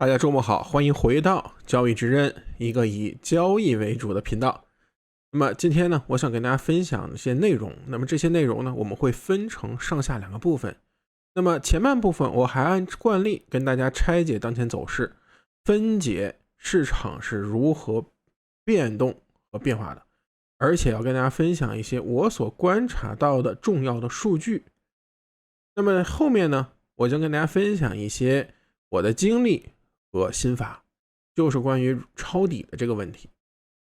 大家周末好，欢迎回到交易之刃，一个以交易为主的频道。那么今天呢，我想跟大家分享一些内容。那么这些内容呢，我们会分成上下两个部分。那么前半部分我还按惯例跟大家拆解当前走势，分解市场是如何变动和变化的，而且要跟大家分享一些我所观察到的重要的数据。那么后面呢，我将跟大家分享一些我的经历和心法，就是关于抄底的这个问题。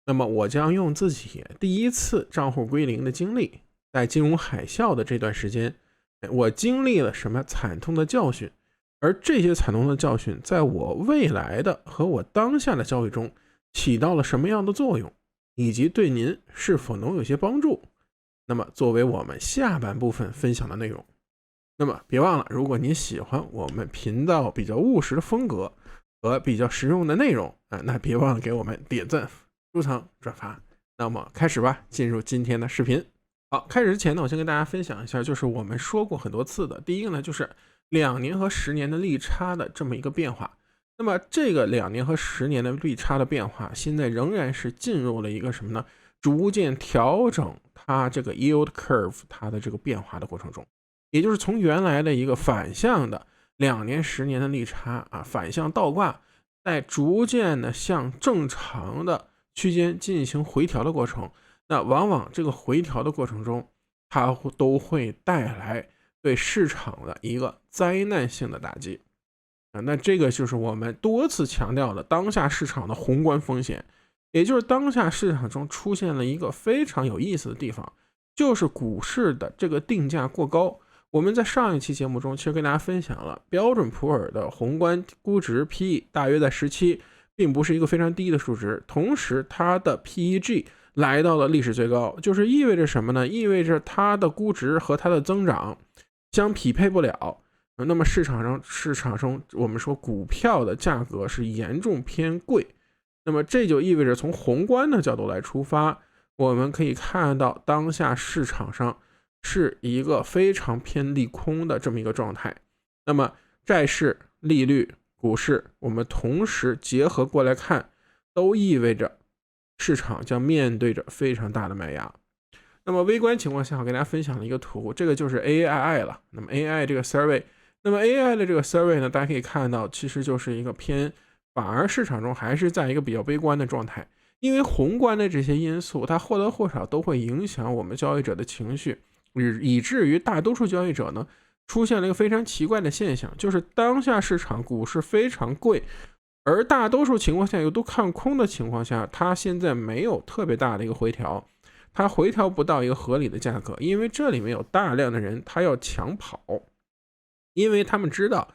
那么我将用自己第一次账户归零的经历，在金融海啸的这段时间，我经历了什么惨痛的教训，而这些惨痛的教训在我未来的和我当下的交易中起到了什么样的作用，以及对您是否能有些帮助。那么作为我们下半部分分享的内容。那么别忘了，如果您喜欢我们频道比较务实的风格和比较实用的内容那别忘了给我们点赞、收藏、转发。那么开始吧，进入今天的视频。好，开始之前呢，我先跟大家分享一下，就是我们说过很多次的，第一个呢，就是2年和10年的利差的这么一个变化。那么这个2年和10年的利差的变化，现在仍然是进入了一个什么呢？逐渐调整它这个 yield curve 它的这个变化的过程中，也就是从原来的一个反向的2年、10年的利差反向倒挂，在逐渐的向正常的区间进行回调的过程。那往往这个回调的过程中，它都会带来对市场的一个灾难性的打击那这个就是我们多次强调的当下市场的宏观风险，也就是当下市场中出现了一个非常有意思的地方，就是股市的这个定价过高。我们在上一期节目中其实跟大家分享了标准普尔的宏观估值 PE 大约在17，并不是一个非常低的数值，同时它的 PEG 来到了历史最高，就是意味着什么呢？意味着它的估值和它的增长相匹配不了。那么市场上我们说股票的价格是严重偏贵，那么这就意味着从宏观的角度来出发，我们可以看到当下市场上是一个非常偏利空的这么一个状态。那么债市、利率、股市，我们同时结合过来看，都意味着市场将面对着非常大的卖压。那么微观情况下，我给大家分享了一个图，这个就是 AII 了。那么 AI 这个 survey， 那么 AI 的这个 survey 呢，大家可以看到，其实就是一个偏，反而市场中还是在一个比较悲观的状态。因为宏观的这些因素，它或多或少都会影响我们交易者的情绪，以至于大多数交易者呢，出现了一个非常奇怪的现象，就是当下市场股市非常贵，而大多数情况下又都看空的情况下，它现在没有特别大的一个回调，它回调不到一个合理的价格，因为这里面有大量的人他要抢跑，因为他们知道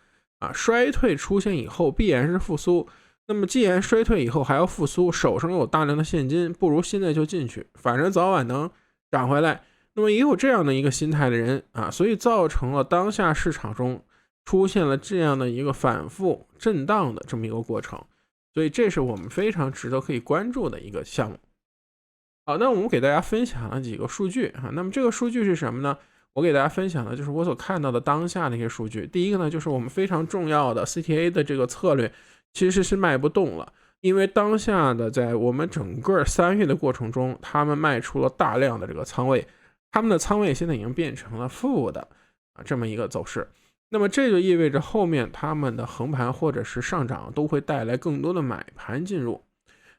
衰退出现以后必然是复苏，那么既然衰退以后还要复苏，手上有大量的现金，不如现在就进去，反正早晚能涨回来。那么也有这样的一个心态的人所以造成了当下市场中出现了这样的一个反复震荡的这么一个过程，所以这是我们非常值得可以关注的一个项目。好，那我们给大家分享了几个数据那么这个数据是什么呢？我给大家分享的就是我所看到的当下的一些数据。第一个呢，就是我们非常重要的 CTA 的这个策略其实是卖不动了，因为当下的在我们整个3月的过程中，他们卖出了大量的这个仓位，他们的仓位现在已经变成了负的这么一个走势。那么这就意味着后面他们的横盘或者是上涨都会带来更多的买盘进入。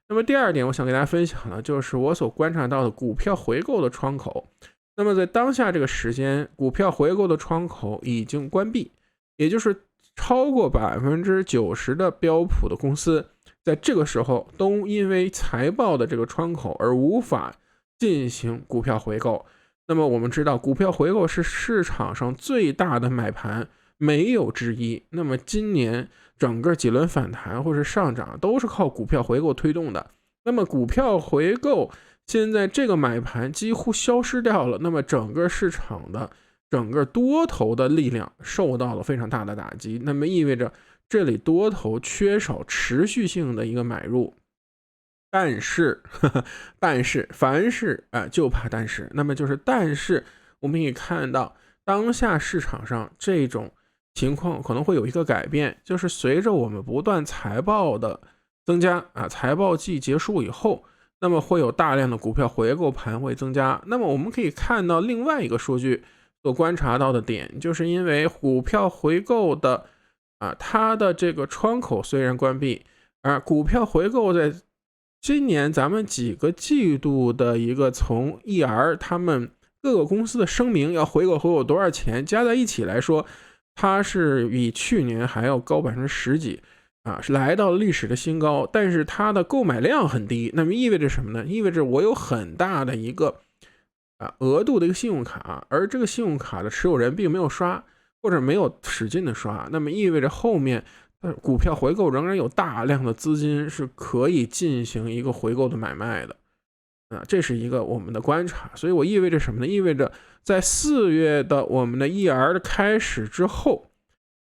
那么第二点我想给大家分享的就是我所观察到的股票回购的窗口。那么在当下这个时间，股票回购的窗口已经关闭，也就是超过 90% 的标普的公司在这个时候都因为财报的这个窗口而无法进行股票回购。那么我们知道股票回购是市场上最大的买盘，没有之一。那么今年整个几轮反弹或是上涨都是靠股票回购推动的，那么股票回购现在这个买盘几乎消失掉了，那么整个市场的整个多头的力量受到了非常大的打击，那么意味着这里多头缺少持续性的一个买入。但是凡事就怕但是，那么就是但是我们可以看到当下市场上这种情况可能会有一个改变，就是随着我们不断财报的增加财报季结束以后，那么会有大量的股票回购盘会增加。那么我们可以看到另外一个数据所观察到的点，就是因为股票回购的它的这个窗口虽然关闭，股票回购在今年咱们几个季度的一个从 ER 他们各个公司的声明要回购多少钱加在一起来说，它是比去年还要高10%几是来到了历史的新高，但是它的购买量很低，那么意味着什么呢？意味着我有很大的一个额度的一个信用卡，而这个信用卡的持有人并没有刷或者没有使劲的刷，那么意味着后面股票回购仍然有大量的资金是可以进行一个回购的买卖的这是一个我们的观察。所以我意味着什么呢？意味着在4月的我们的 ER 的开始之后，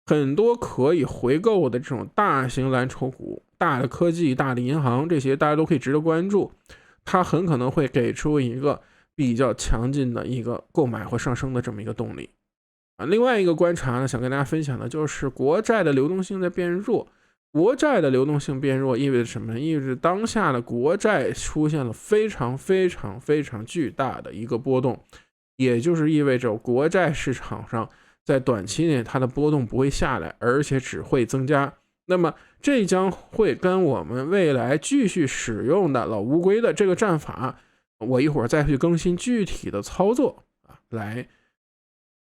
很多可以回购的这种大型蓝筹股、大的科技、大的银行，这些大家都可以值得关注，它很可能会给出一个比较强劲的一个购买或上升的这么一个动力另外一个观察呢，想跟大家分享的就是国债的流动性在变弱。国债的流动性变弱意味着什么呢？意味着当下的国债出现了非常巨大的一个波动，也就是意味着国债市场上在短期内它的波动不会下来，而且只会增加。那么这将会跟我们未来继续使用的老乌龟的这个战法，我一会儿再去更新具体的操作来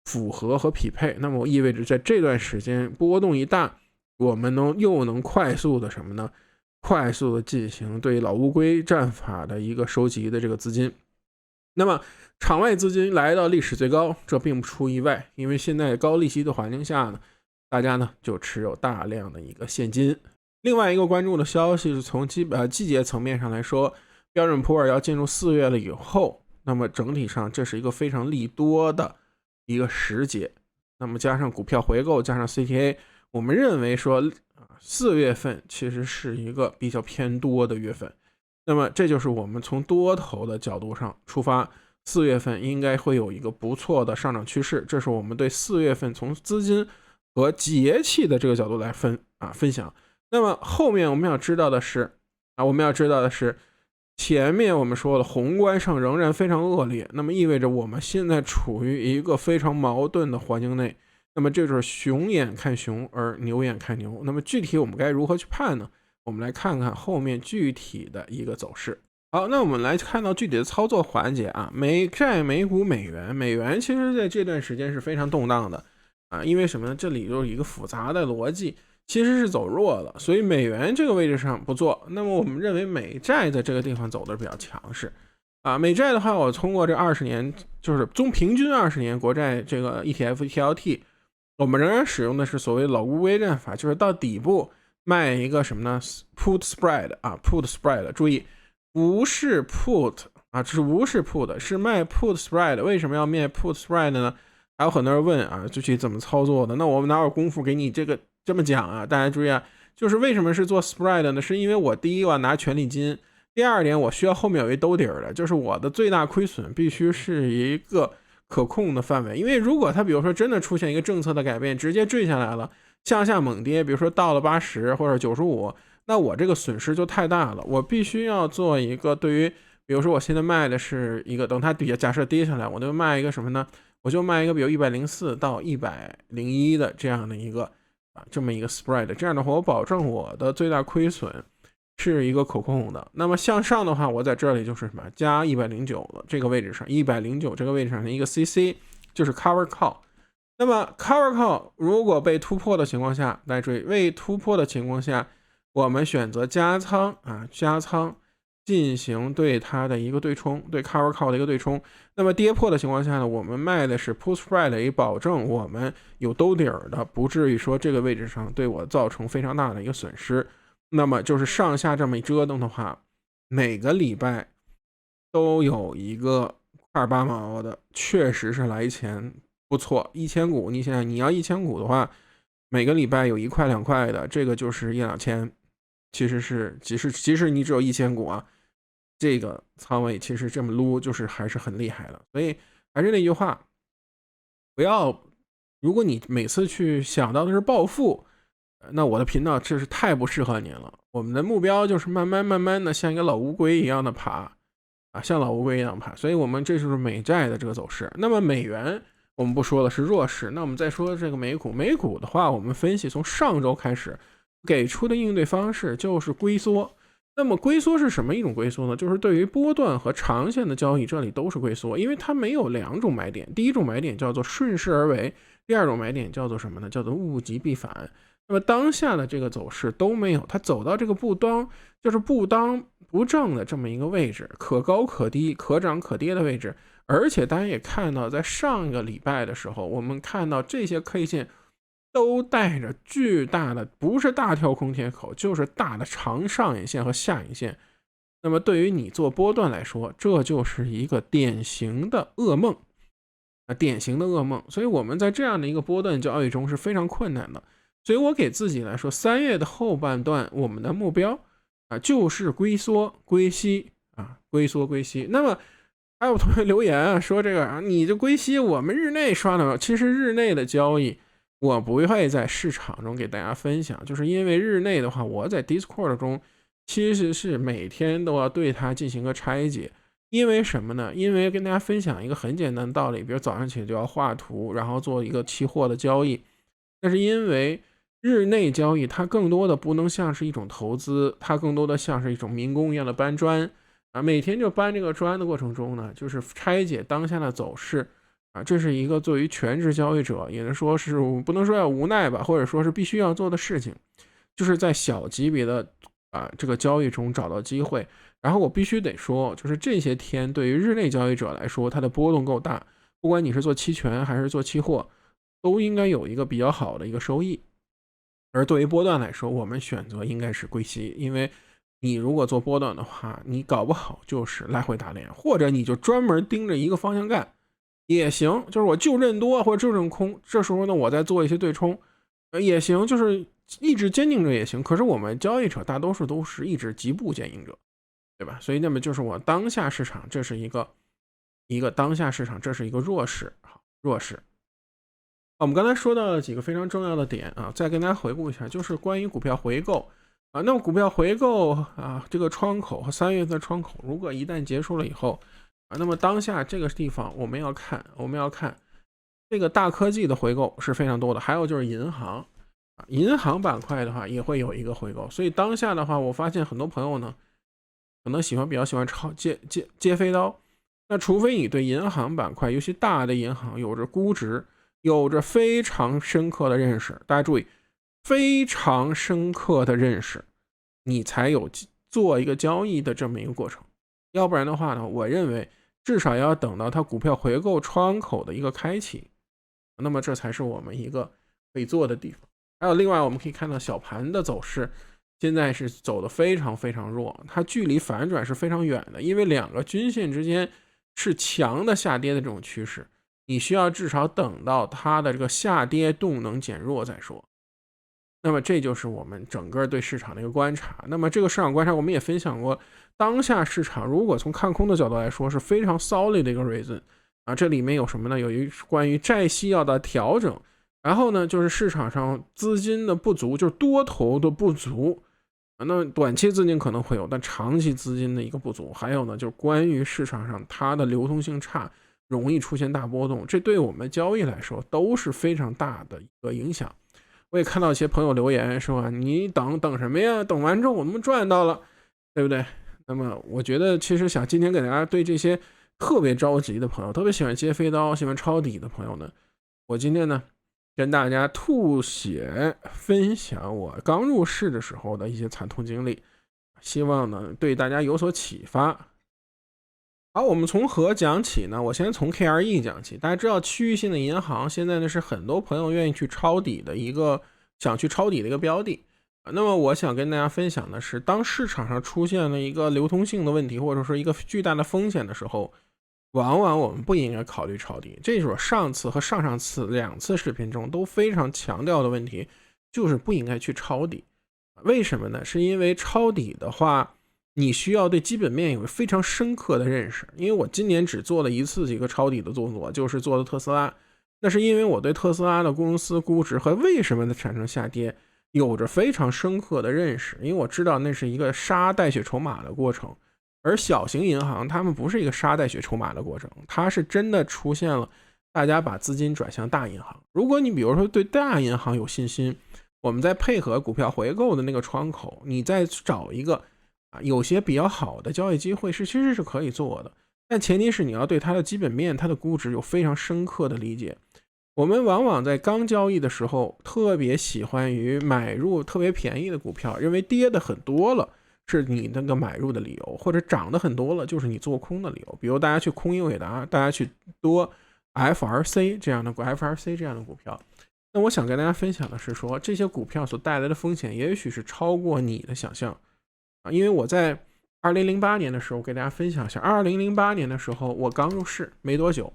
符合和匹配。那么意味着在这段时间波动一大，我们又能快速的什么呢？快速的进行对老乌龟战法的一个收集的这个资金。那么场外资金来到历史最高，这并不出意外，因为现在高利息的环境下呢，大家呢就持有大量的一个现金。另外一个关注的消息是从季节层面上来说，标准普尔要进入4月了以后，那么整体上这是一个非常利多的一个时节。那么加上股票回购，加上 CTA， 我们认为说4月份其实是一个比较偏多的月份。那么这就是我们从多头的角度上出发，4月份应该会有一个不错的上涨趋势，这是我们对4月份从资金和节气的这个角度来分享。那么后面我们要知道的是前面我们说了宏观上仍然非常恶劣，那么意味着我们现在处于一个非常矛盾的环境内，那么这就是熊眼看熊而牛眼看牛。那么具体我们该如何去判呢？我们来看看后面具体的一个走势。好，那我们来看到具体的操作环节美债、美股、美元其实在这段时间是非常动荡的因为什么呢？这里有一个复杂的逻辑，其实是走弱了，所以美元这个位置上不做。那么我们认为美债在这个地方走的比较强势美债的话，我通过这20年，就是中平均20年国债这个 ETF TLT， 我们仍然使用的是所谓老乌龟战法，就是到底部卖一个什么呢 ？Put spread Put spread， 注意不是 Put 这是无视 Put， 是卖 Put spread。为什么要卖 Put spread 呢？还有很多人问具体怎么操作的？那我们哪有功夫给你这么讲大家注意就是为什么是做 spread 呢？是因为我第一我要拿权利金，第二点我需要后面有一兜底儿的，就是我的最大亏损必须是一个可控的范围。因为如果它比如说真的出现一个政策的改变，直接坠下来了，向下猛跌，比如说到了80或者95，那我这个损失就太大了。我必须要做一个对于，比如说我现在卖的是一个，等它假设跌下来，我就卖一个什么呢？我就卖一个比如104到101的这样的一个这么一个 spread， 这样的话我保证我的最大亏损是一个可控的。那么向上的话，我在这里就是什么加109了，这个位置上109这个位置上的一个 CC 就是 cover call。那么 cover call 如果被突破的情况下，大家注意未突破的情况下，我们选择加仓进行对它的一个对冲，对 cover call 的一个对冲。那么跌破的情况下呢，我们卖的是 put spread， 以保证我们有兜底儿的，不至于说这个位置上对我造成非常大的一个损失。那么就是上下这么一折腾的话，每个礼拜都有一个块8毛的，确实是来钱不错。1000股，你想想，你要1000股的话，每个礼拜有1块2块的，这个就是1-2千。其实是即使你只有1000股这个仓位其实这么撸就是还是很厉害的。所以还是那句话，不要如果你每次去想到的是暴富，那我的频道这是太不适合您了。我们的目标就是慢慢的像一个老乌龟一样的爬啊，像老乌龟一样爬。所以我们这就是美债的这个走势。那么美元我们不说了，是弱势。那我们再说这个美股，美股的话，我们分析从上周开始给出的应对方式就是龟缩。那么龟缩是什么一种龟缩呢？就是对于波段和长线的交易，这里都是龟缩，因为它没有两种买点。第一种买点叫做顺势而为，第二种买点叫做什么呢？叫做物极必反。那么当下的这个走势都没有，它走到这个就是不当不正的这么一个位置，可高可低，可涨可跌的位置。而且大家也看到，在上一个礼拜的时候，我们看到这些 K 线都带着巨大的，不是大跳空缺口，就是大的长上影线和下影线。那么对于你做波段来说，这就是一个典型的噩梦啊，典型的噩梦。所以我们在这样的一个波段交易中是非常困难的。所以我给自己来说，3月的后半段，我们的目标啊就是龟缩龟息啊，龟缩龟息。那么还有同学留言啊，说这个啊，你就归西我们日内刷了。其实日内的交易我不会在市场中给大家分享，就是因为日内的话，我在 Discord 中其实是每天都要对它进行个拆解。因为什么呢？因为跟大家分享一个很简单的道理，比如早上起来就要画图，然后做一个期货的交易。但是因为日内交易它更多的不能像是一种投资，它更多的像是一种民工一样的搬砖啊，每天就搬这个砖的过程中呢，就是拆解当下的走势啊，这是一个作为全职交易者，也能说是不能说要无奈吧，或者说是必须要做的事情，就是在小级别的这个交易中找到机会。然后我必须得说，就是这些天对于日内交易者来说，它的波动够大，不管你是做期权还是做期货，都应该有一个比较好的一个收益。而对于波段来说，我们选择应该是归西，因为你如果做波段的话，你搞不好就是来回打脸，或者你就专门盯着一个方向干也行，就是我就认多或者就认空，这时候呢我再做一些对冲也行，就是意志坚定者也行。可是我们交易者大多数都是意志极不坚定者，对吧？所以那么就是我当下市场，这是一个当下市场，这是一个弱势。我们刚才说到了几个非常重要的点啊，再跟大家回顾一下，就是关于股票回购啊。那么股票回购啊，这个窗口和3月份的窗口，如果一旦结束了以后啊，那么当下这个地方我们要看这个大科技的回购是非常多的，还有就是银行啊，银行板块的话也会有一个回购。所以当下的话，我发现很多朋友呢，可能比较喜欢接飞刀。那除非你对银行板块，尤其大的银行有着估值，有着非常深刻的认识，大家注意，非常深刻的认识，你才有做一个交易的这么一个过程。要不然的话呢，我认为至少要等到它股票回购窗口的一个开启，那么这才是我们一个可以做的地方。还有另外我们可以看到小盘的走势现在是走得非常非常弱，它距离反转是非常远的，因为两个均线之间是强的下跌的这种趋势，你需要至少等到它的这个下跌动能减弱再说。那么这就是我们整个对市场的一个观察。那么这个市场观察我们也分享过，当下市场如果从看空的角度来说是非常 solid 的一个 reason 啊，这里面有什么呢？有一关于债息要的调整，然后呢就是市场上资金的不足，就是多头的不足。那短期资金可能会有，但长期资金的一个不足，还有呢就是关于市场上它的流通性差，容易出现大波动，这对我们交易来说都是非常大的一个影响。我也看到一些朋友留言说，你等什么呀？等完之后我们赚到了，对不对？那么我觉得其实想今天给大家对这些特别着急的朋友，特别喜欢接飞刀、喜欢抄底的朋友呢，我今天呢跟大家吐血分享我刚入市的时候的一些惨痛经历，希望呢对大家有所启发。好，我们从何讲起呢？我先从 KRE 讲起。大家知道区域性的银行现在呢是很多朋友愿意去抄底的一个想去抄底的一个标的。那么我想跟大家分享的是，当市场上出现了一个流通性的问题，或者说一个巨大的风险的时候，往往我们不应该考虑抄底。这是我上次和上上次2次视频中都非常强调的问题，就是不应该去抄底。为什么呢？是因为抄底的话，你需要对基本面有非常深刻的认识。因为我今年只做了一次这个抄底的动作，就是做的特斯拉。那是因为我对特斯拉的公司估值和为什么它产生下跌有着非常深刻的认识，因为我知道那是一个杀带血筹码的过程，而小型银行他们不是一个杀带血筹码的过程，它是真的出现了大家把资金转向大银行。如果你比如说对大银行有信心，我们再配合股票回购的那个窗口，你再找一个有些比较好的交易机会，其实是可以做的，但前提是你要对它的基本面、它的估值有非常深刻的理解。我们往往在刚交易的时候特别喜欢于买入特别便宜的股票，认为跌的很多了是你那个买入的理由，或者涨得很多了就是你做空的理由。比如大家去空英伟达，大家去多 FRC 这样的股票。那我想跟大家分享的是说，这些股票所带来的风险也许是超过你的想象因为我在2008年的时候给大家分享一下，2008年的时候我刚入市没多久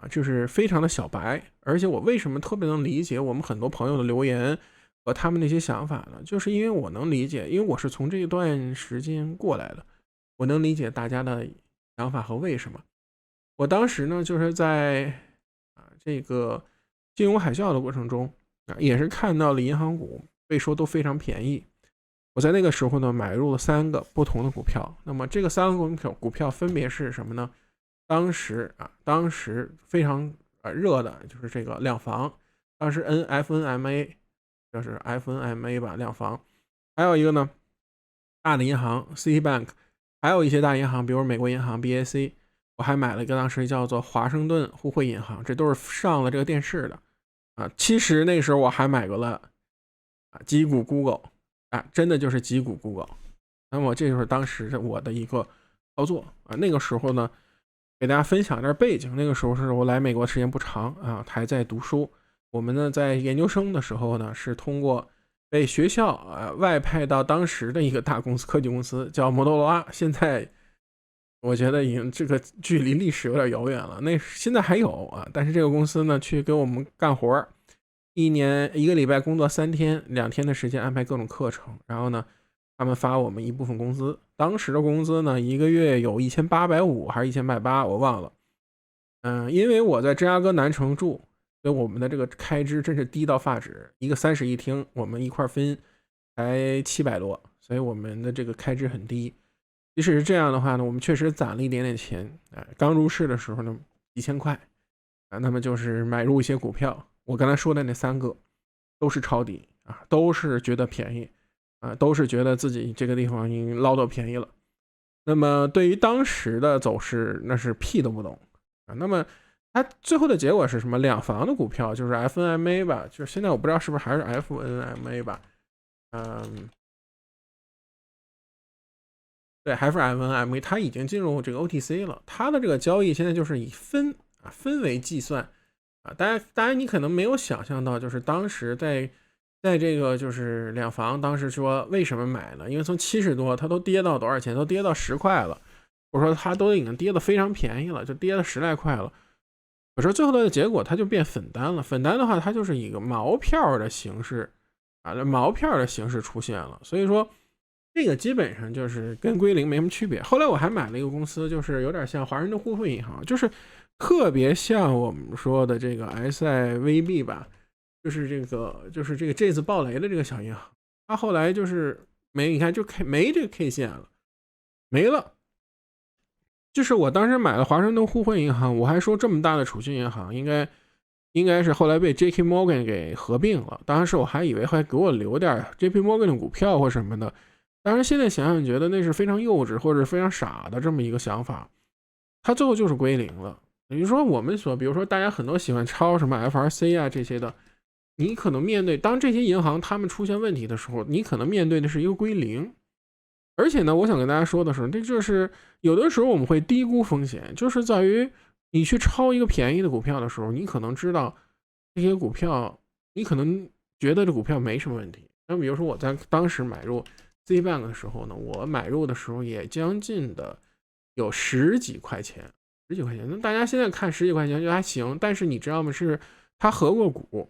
就是非常的小白，而且我为什么特别能理解我们很多朋友的留言和他们那些想法呢？就是因为我能理解，因为我是从这一段时间过来的，我能理解大家的想法和为什么。我当时呢，就是在这个金融海啸的过程中也是看到了银行股被说都非常便宜。我在那个时候呢，买入了3个不同的股票。那么这个3个股票分别是什么呢？当时非常热的就是这个两房，当时 FNMA 就是 FNMA 吧，两房。还有一个呢，大的银行 Citibank， 还有一些大银行，比如美国银行 BAC。我还买了一个当时叫做华盛顿互惠银行，这都是上了这个电视的其实那时候我还买过了几股 Google 真的就是几股 Google。那么这就是当时我的一个操作那个时候呢，给大家分享一点背景。那个时候是我来美国时间不长还在读书。我们呢在研究生的时候呢，是通过被学校外派到当时的一个大公司，科技公司叫摩托罗拉。现在我觉得已经这个距离历史有点遥远了，那现在还有但是这个公司呢去给我们干活，一个礼拜工作3天，2天的时间安排各种课程，然后呢他们发我们一部分工资。当时的工资呢一个月有1850还是1880我忘了。因为我在芝加哥南城住，所以我们的这个开支真是低到发指，一个30一厅我们一块分才700多，所以我们的这个开支很低。即使是这样的话呢，我们确实攒了一点点钱刚入市的时候呢几千块那么就是买入一些股票。我刚才说的那3个都是抄底都是觉得便宜都是觉得自己这个地方已经捞到便宜了。那么对于当时的走势那是屁都不懂那么它最后的结果是什么？两房的股票就是 FNMA 吧，就是现在我不知道是不是还是 FNMA 吧对，还是 FNMA， 它已经进入这个 OTC 了。它的这个交易现在就是以分为计算当然你可能没有想象到，就是当时在这个就是两房，当时说为什么买呢？因为从70多它都跌到多少钱？都跌到10块了。我说它都已经跌得非常便宜了，就跌了10来块了。我说最后的结果它就变粉单了。粉单的话，它就是一个毛票的形式毛票的形式出现了。所以说这个基本上就是跟归零没什么区别。后来我还买了一个公司，就是有点像华盛顿互惠银行，就是特别像我们说的这个 SIVB 吧，就是这个这次暴雷的这个小银行。它后来就是你看就没这个 K 线了，没了。就是我当时买了华盛顿互惠银行，我还说这么大的储蓄银行应该是后来被 JP Morgan 给合并了。当时我还以为还给我留点 JP Morgan 的股票或什么的。当然现在想想觉得那是非常幼稚或者非常傻的这么一个想法，它最后就是归零了。比如说比如说大家很多喜欢抄什么 FRC 这些的，你可能面对当这些银行他们出现问题的时候，你可能面对的是一个归零。而且呢，我想跟大家说的是，这就是有的时候我们会低估风险，就是在于你去抄一个便宜的股票的时候，你可能知道这些股票，你可能觉得这股票没什么问题。那比如说我在当时买入 Citibank 的时候呢，我买入的时候也将近的有10几块钱。那大家现在看10几块钱就还行，但是你知道吗？是它合过股。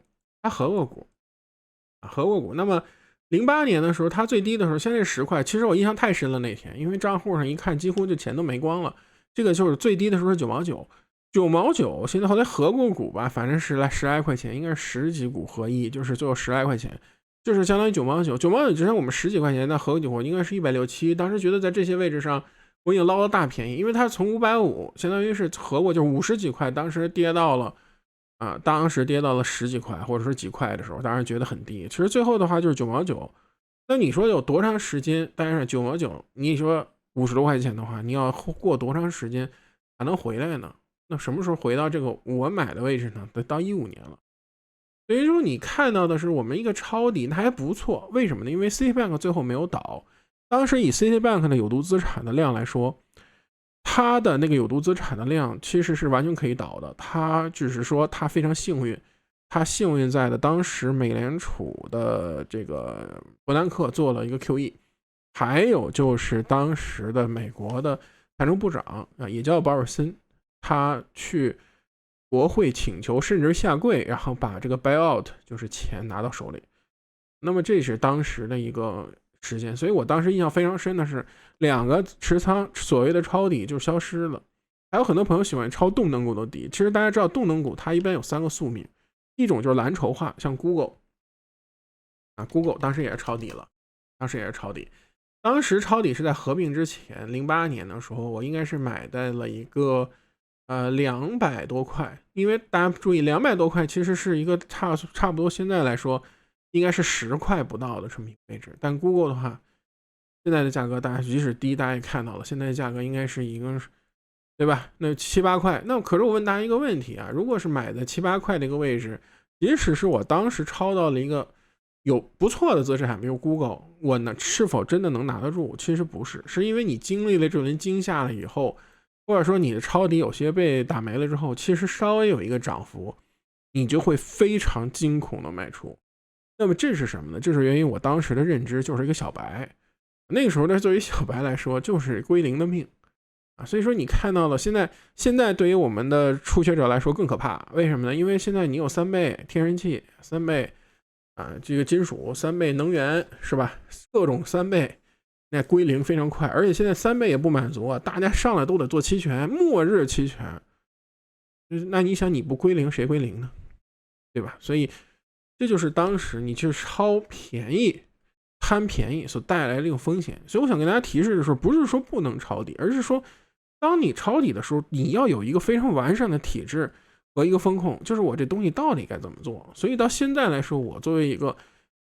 那么08年的时候，它最低的时候现在是10块。其实我印象太深了那天，因为账户上一看，几乎就钱都没光了。这个就是最低的时候是9毛9。9毛9，现在后来合过股吧，反正是十来块钱，应该是十几股合一，就是最后十来块钱，就是相当于9毛9。9毛9之前我们十几块钱，那合股应该是160、170，当时觉得在这些位置上我已经捞了大便宜，因为它从550，相当于是合过就是50几块，当时跌到了10几块或者是几块的时候，当然觉得很低。其实最后的话就是9毛9，那你说有多长时间？当然是9毛9，你说50多块钱的话，你要过多长时间才能回来呢？那什么时候回到这个我买的位置呢？得到15年了。所以说你看到的是我们一个抄底，那还不错。为什么呢？因为 Citibank 最后没有倒。当时以 Citibank 的有毒资产的量来说，它的那个有毒资产的量其实是完全可以倒的。它只是说它非常幸运，它幸运在的当时美联储的这个伯南克做了一个 QE， 还有就是当时的美国的财政部长也叫保尔森，他去国会请求甚至下跪，然后把这个 buyout 就是钱拿到手里。那么这是当时的一个时间，所以我当时印象非常深的是2个持仓所谓的抄底就消失了。还有很多朋友喜欢抄动能股的底，其实大家知道动能股它一般有3个宿命，一种就是蓝筹化，像 Google Google 当时也是抄底了，当时抄底是在合并之前，08年的时候，我应该是买在了一个200多块，因为大家注意200多块其实是一个差不多现在来说应该是10块不到的这么一个位置，但 Google 的话，现在的价格大家即使低，大家也看到了，现在的价格应该是一个，对吧？那7、8块，那可是我问大家一个问题啊，如果是买在7、8块的一个位置，即使是我当时抄到了一个有不错的资产，比如 Google， 我呢是否真的能拿得住？其实不是，是因为你经历了这轮惊吓了以后，或者说你的抄底有些被打没了之后，其实稍微有一个涨幅，你就会非常惊恐的卖出。那么这是什么呢？这是源于我当时的认知就是一个小白，那个时候呢，作为小白来说，就是归零的命啊。所以说你看到了，现在对于我们的初学者来说更可怕，为什么呢？因为现在你有3倍天然气，3倍这个金属，3倍能源，是吧？各种3倍，那归零非常快，而且现在3倍也不满足啊，大家上来都得做期权，末日期权。那你想你不归零谁归零呢？对吧？所以这就是当时你去抄便宜贪便宜所带来的一种风险。所以我想跟大家提示的时候，不是说不能抄底，而是说当你抄底的时候，你要有一个非常完善的体制和一个风控，就是我这东西到底该怎么做。所以到现在来说，我作为一个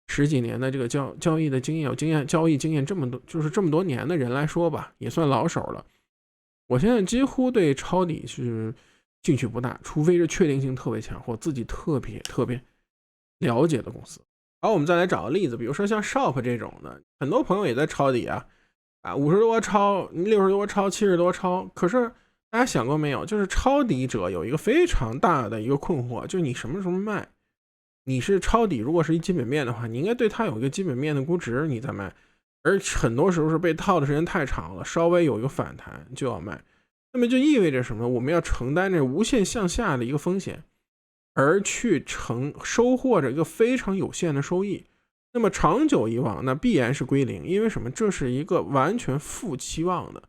10几年的这个交易的经验，交易经验这么多，就是这么多年的人来说吧，也算老手了。我现在几乎对抄底是兴趣不大，除非是确定性特别强或自己特别了解的公司。好，我们再来找个例子，比如说像 Shop 这种的，很多朋友也在抄底50多抄，60多抄，70多抄。可是大家想过没有，就是抄底者有一个非常大的一个困惑，就是你什么时候卖？你是抄底，如果是一基本面的话，你应该对它有一个基本面的估值，你再卖。而很多时候是被套的时间太长了，稍微有一个反弹就要卖。那么就意味着什么？我们要承担着无限向下的一个风险，而去收获着一个非常有限的收益。那么长久以往，那必然是归零，因为什么？这是一个完全负期望的，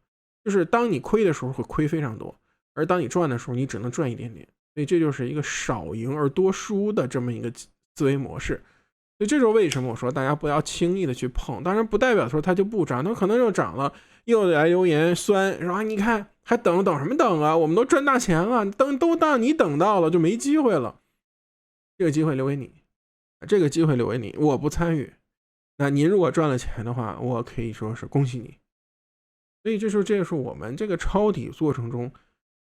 就是当你亏的时候会亏非常多，而当你赚的时候，你只能赚一点点。所以这就是一个少赢而多输的这么一个思维模式。所以这就是为什么我说大家不要轻易的去碰，当然不代表说它就不涨，它可能就涨了，又来留言酸，说你看还等什么等啊？我们都赚大钱了，都当你等到了就没机会了。这个机会留给你，我不参与。那您如果赚了钱的话，我可以说是恭喜你。所以这是我们这个抄底过程中，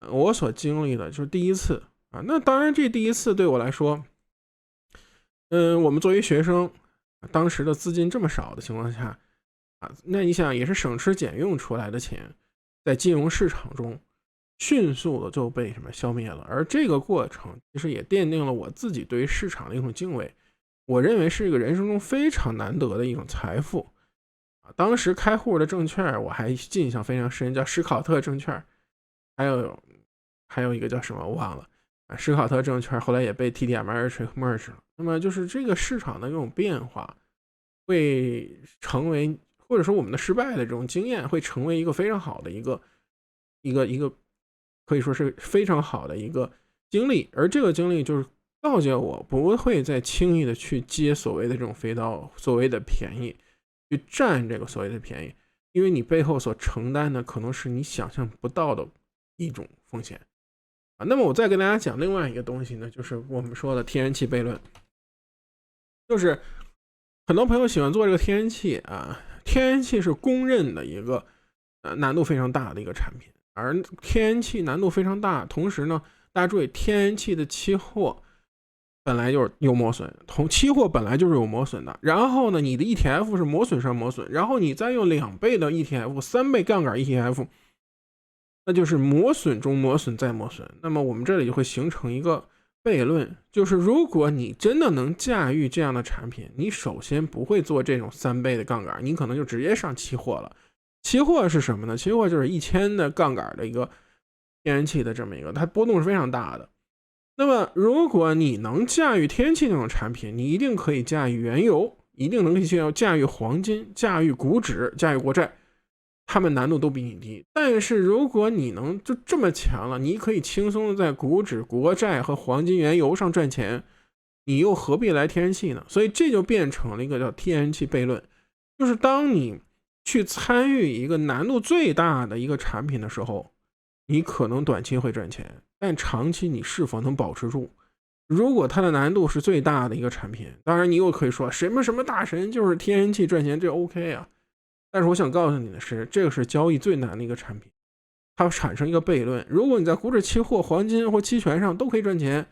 我所经历的就是第一次啊。那当然这第一次对我来说，我们作为学生，当时的资金这么少的情况下那你想也是省吃俭用出来的钱，在金融市场中迅速的就被消灭了。而这个过程其实也奠定了我自己对于市场的一种敬畏，我认为是一个人生中非常难得的一种财富当时开户的证券我还印象非常深，叫史考特证券，还有一个叫什么我忘了史考特证券后来也被 TD Ameritrade merge 了。那么就是这个市场的这种变化会成为，或者说我们的失败的这种经验会成为一个非常好的一个可以说是非常好的一个经历，而这个经历就是告诫我不会再轻易的去接所谓的这种飞刀，所谓的便宜，去占这个所谓的便宜，因为你背后所承担的可能是你想象不到的一种风险啊。那么我再跟大家讲另外一个东西呢，就是我们说的天然气悖论，就是很多朋友喜欢做这个天然气啊，天然气是公认的一个难度非常大的一个产品，而天然气难度非常大，同时呢，大家注意，天然气的期货本来就是有磨损，期货本来就是有磨损的。然后呢，你的 ETF 是磨损上磨损，然后你再用2倍的 ETF、3倍杠杆 ETF， 那就是磨损中磨损再磨损。那么我们这里就会形成一个悖论，就是如果你真的能驾驭这样的产品，你首先不会做这种3倍的杠杆，你可能就直接上期货了。期货是什么呢？期货就是1000的杠杆的一个天然气的这么一个，它波动是非常大的。那么如果你能驾驭天然气那种产品，你一定可以驾驭原油，一定能驾驭黄金，驾驭股指，驾驭国债，他们难度都比你低。但是如果你能就这么强了，你可以轻松的在股指、国债和黄金、原油上赚钱，你又何必来天然气呢？所以这就变成了一个叫天然气悖论，就是当你去参与一个难度最大的一个产品的时候，你可能短期会赚钱，但长期你是否能保持住？如果它的难度是最大的一个产品，当然你又可以说什么大神就是天然气赚钱，这 OK 啊。但是我想告诉你的是，这个是交易最难的一个产品，它产生一个悖论。如果你在股指期货、黄金或期权上都可以赚钱，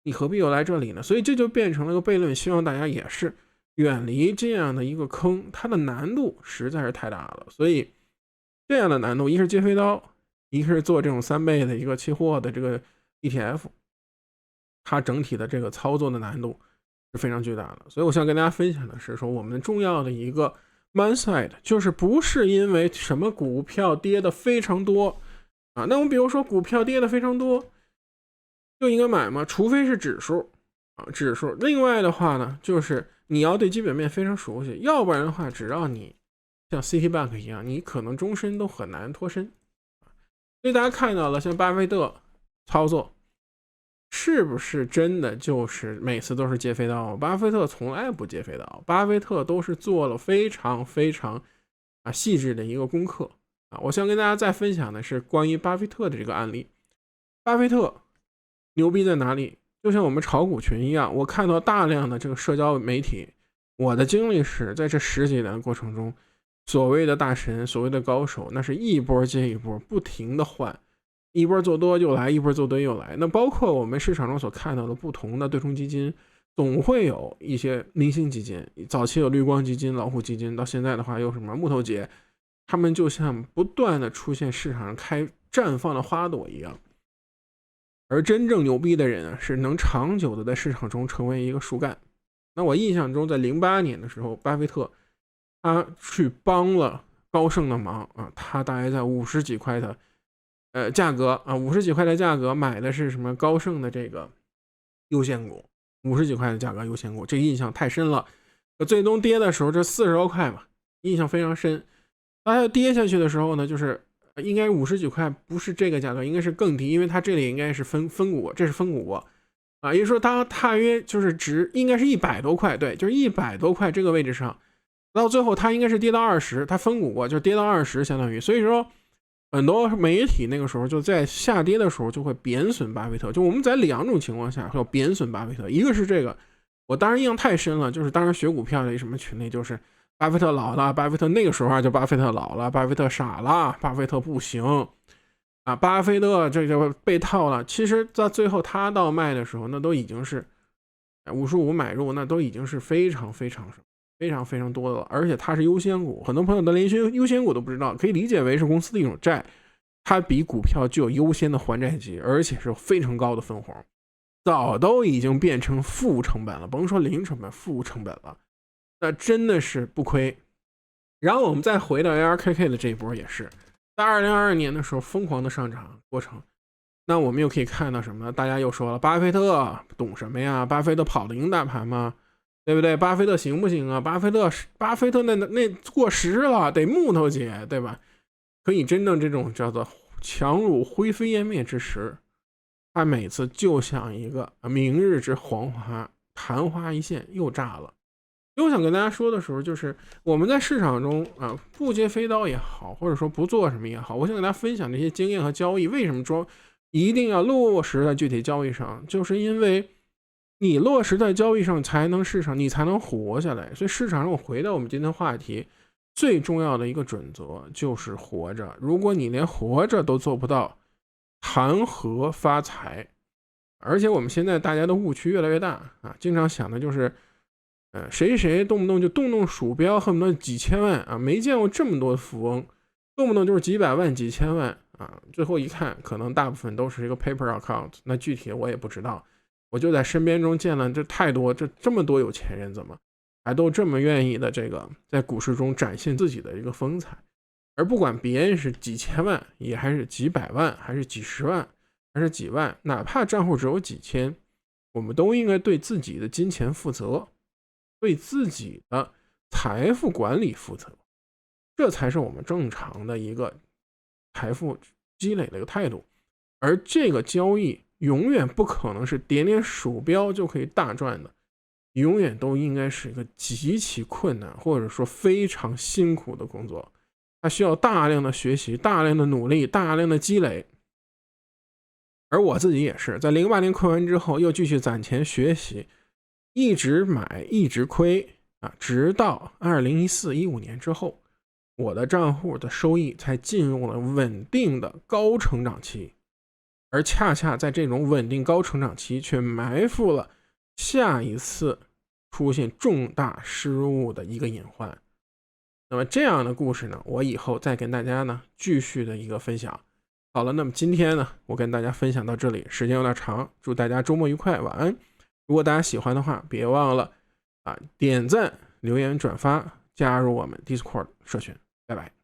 你何必又来这里呢？所以这就变成了一个悖论，希望大家也是远离这样的一个坑，它的难度实在是太大了。所以这样的难度，一是接飞刀，一个是做这种3倍的一个期货的这个 ETF， 它整体的这个操作的难度是非常巨大的。所以我想跟大家分享的是说，我们重要的一个 mindset 就是不是因为什么股票跌的非常多啊，那我们比如说股票跌的非常多就应该买吗？除非是指数啊，指数。另外的话呢，就是你要对基本面非常熟悉，要不然的话，只要你像 Citibank 一样，你可能终身都很难脱身。所以大家看到了，像巴菲特操作是不是真的就是每次都是接飞刀？巴菲特从来不接飞刀，巴菲特都是做了非常细致的一个功课啊。我想跟大家再分享的是关于巴菲特的这个案例。巴菲特牛逼在哪里？就像我们炒股群一样，我看到大量的这个社交媒体，我的经历是在这10几年的过程中，所谓的大神，所谓的高手，那是一波接一波，不停的换，一波做多又来，一波做多又来。那包括我们市场中所看到的不同的对冲基金，总会有一些明星基金，早期有绿光基金、老虎基金，到现在的话有什么木头姐，他们就像不断的出现市场上绽放的花朵一样。而真正牛逼的人啊，是能长久的在市场中成为一个树干。那我印象中，在08年的时候，巴菲特他去帮了高盛的忙啊，他大概在50几块的价格啊，50几块的价格买的是什么高盛的这个优先股，50几块的价格优先股，这印象太深了。最终跌的时候这40多块嘛，印象非常深。大家跌下去的时候呢，就是应该50几块，不是这个价格，应该是更低，因为它这里应该是分股，这是分股啊，也就是说它大约就是值应该是100多块，对，就是100多块这个位置上，到最后它应该是跌到20，它分股过就跌到20，相当于，所以说很多媒体那个时候就在下跌的时候就会贬损巴菲特，就我们在2种情况下会贬损巴菲特，一个是这个，我当然印象太深了，就是当时学股票的什么群里就是巴菲特老了，巴菲特那个时候就巴菲特老了，巴菲特傻了，巴菲特不行啊，巴菲特这就被套了。其实在最后他到卖的时候，那都已经是55买入，那都已经是非常多的了，而且它是优先股，很多朋友都连优先股都不知道，可以理解为是公司的一种债，它比股票具有优先的还债期，而且是非常高的分红，早都已经变成负成本了，甭说零成本，负成本了，那真的是不亏。然后我们再回到 ARKK 的这一波，也是在2022年的时候疯狂的上涨过程。那我们又可以看到什么呢？大家又说了，巴菲特懂什么呀？巴菲特跑得赢大盘吗？对不对？巴菲特行不行啊？巴菲特那过时了，得木头姐，对吧？可以真正这种叫做强弩灰飞烟灭之时，它每次就像一个明日之黄花，昙花一现又炸了。我想跟大家说的时候，就是我们在市场中不接飞刀也好，或者说不做什么也好，我想跟大家分享这些经验和交易。为什么说一定要落实在具体交易上？就是因为你落实在交易上，才能市场你才能活下来。所以市场上，我回到我们今天的话题，最重要的一个准则就是活着。如果你连活着都做不到，谈何发财？而且我们现在大家的误区越来越大经常想的就是谁动不动就动鼠标，恨不得几千万没见过这么多富翁，动不动就是几百万几千万最后一看可能大部分都是一个 paper account， 那具体我也不知道，我就在身边中见了太多这么多有钱人，怎么还都这么愿意的在股市中展现自己的一个风采。而不管别人是几千万也还是几百万还是几十万还是几万，哪怕账户只有几千，我们都应该对自己的金钱负责，对自己的财富管理负责，这才是我们正常的一个财富积累的一个态度。而这个交易永远不可能是点点鼠标就可以大赚的，永远都应该是一个极其困难或者说非常辛苦的工作，它需要大量的学习，大量的努力，大量的积累。而我自己也是在08年亏完之后又继续攒钱学习，一直买一直亏直到2014-15年之后，我的账户的收益才进入了稳定的高成长期。而恰恰在这种稳定高成长期却埋伏了下一次出现重大失误的一个隐患。那么这样的故事呢，我以后再跟大家呢继续的一个分享。好了，那么今天呢我跟大家分享到这里，时间有点长，祝大家周末愉快，晚安。如果大家喜欢的话，别忘了点赞、留言、转发，加入我们 Discord 社群，拜拜。